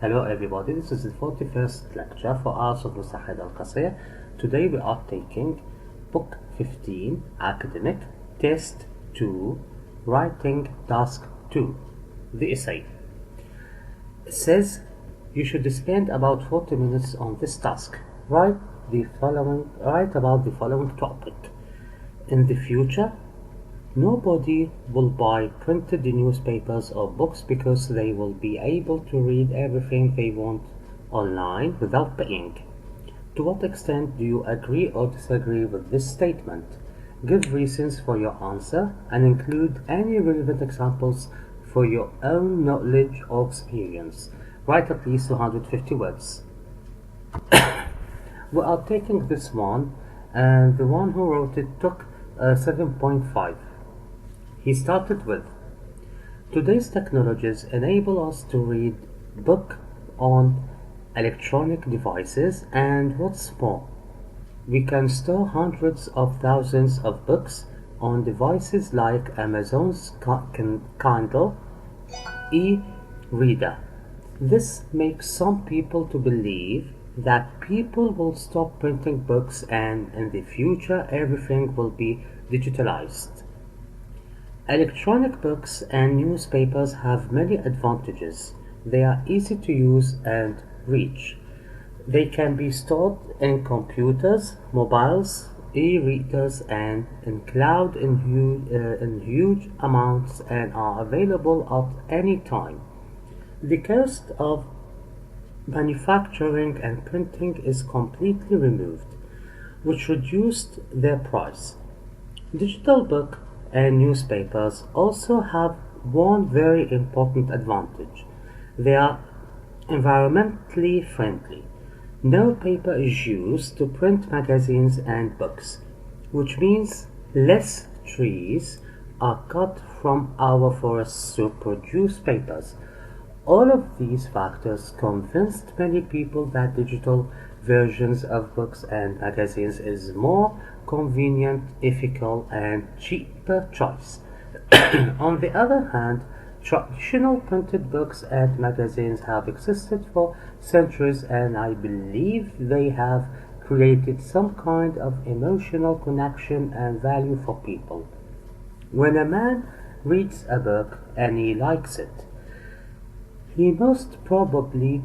Hello everybody, this is the 41st lecture for IELTS of Mustahid Al-Qasir. Today we are taking Book 15, Academic, Test 2, Writing Task 2, the essay. It says you should spend about 40 minutes on this task. Write about the following topic. In the future, nobody will buy printed newspapers or books because they will be able to read everything they want online without paying. To what extent do you agree or disagree with this statement? Give reasons for your answer and include any relevant examples for your own knowledge or experience. Write at least 250 words. We are taking this one, and the one who wrote it took 7.5. He started with, today's technologies enable us to read books on electronic devices, and what's more, we can store hundreds of thousands of books on devices like Amazon's Kindle e-reader. This makes some people to believe that people will stop printing books and in the future everything will be digitalized. Electronic books and newspapers have many advantages. They are easy to use and reach. They can be stored in computers, mobiles, e-readers, and in cloud in huge amounts and are available at any time. The cost of manufacturing and printing is completely removed, which reduced their price. Digital book and newspapers also have one very important advantage. They are environmentally friendly. No paper is used to print magazines and books, which means less trees are cut from our forests to produce papers. All of these factors convinced many people that digital versions of books and magazines is more convenient, ethical, and cheaper choice. On the other hand, traditional printed books and magazines have existed for centuries, and I believe they have created some kind of emotional connection and value for people. When a man reads a book and he likes it, he most probably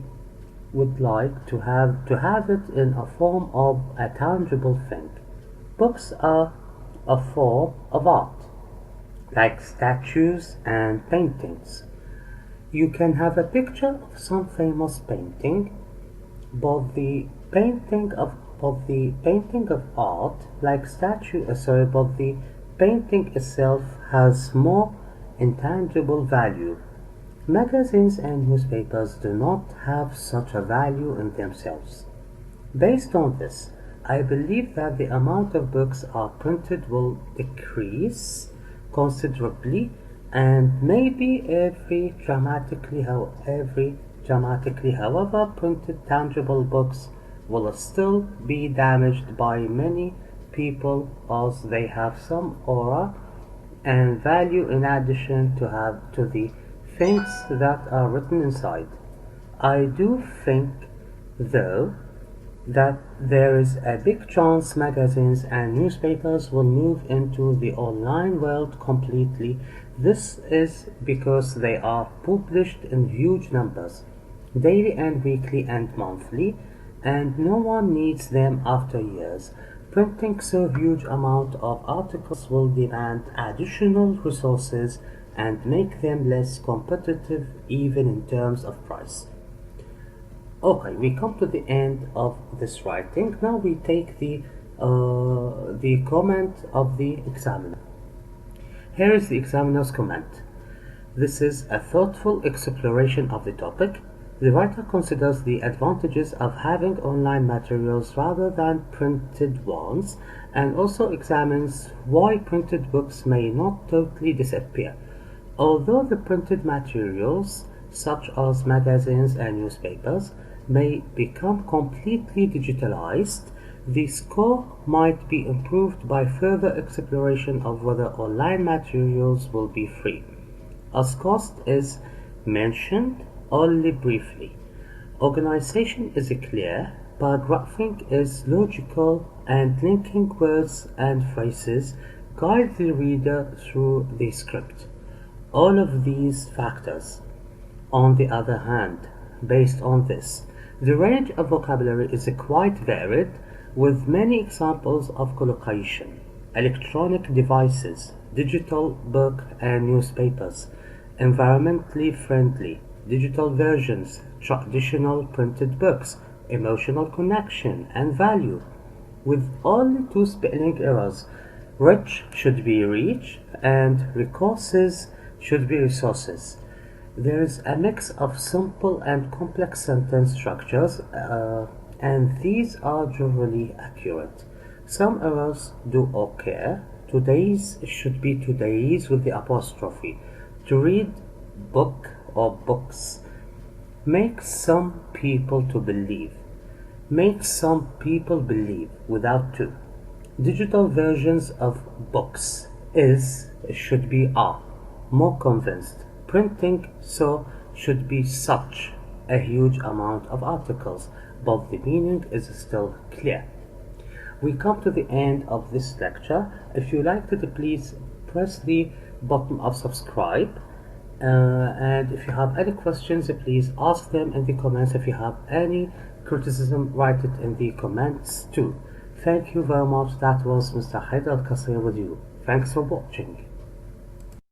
would like to have it in a form of a tangible thing. Books are a form of art, like statues and paintings. You can have a picture of some famous painting, but the painting of art, like but the painting itself has more intangible value. Magazines and newspapers do not have such a value in themselves. Based on this, I believe that the amount of books are printed will decrease considerably, and maybe however, printed tangible books will still be damaged by many people as they have some aura and value in addition to the things that are written inside. I do think, though, that there is a big chance magazines and newspapers will move into the online world completely. This is because they are published in huge numbers, daily and weekly and monthly, and no one needs them after years. Printing so huge amount of articles will demand additional resources and make them less competitive even in terms of price. Okay, we come to the end of this writing. Now we take the comment of the examiner. Here is the examiner's comment. This is a thoughtful exploration of the topic. The writer considers the advantages of having online materials rather than printed ones, and also examines why printed books may not totally disappear. Although the printed materials, such as magazines and newspapers, may become completely digitalized, the score might be improved by further exploration of whether online materials will be free, as cost is mentioned only briefly. Organization is clear, paragraphing is logical, and linking words and phrases guide the reader through the script. All of these factors, on the other hand, based on this, the range of vocabulary is quite varied, with many examples of collocation, electronic devices, digital book and newspapers, environmentally friendly, digital versions, traditional printed books, emotional connection and value, with only two spelling errors. Rich should be reach and recourses should be resources. There is a mix of simple and complex sentence structures, and these are generally accurate. Some errors do occur. Today's should be today's with the apostrophe. To read book or books makes some people to believe. Makes some people believe without to. Digital versions of books is should be are more convinced. Printing so should be such a huge amount of articles, but the meaning is still clear. We come to the end of this lecture. If you liked it, please press the button of subscribe. And if you have any questions, please ask them in the comments. If you have any criticism, write it in the comments too. Thank you very much. That was Mr. Haidar Al Qasir with you. Thanks for watching.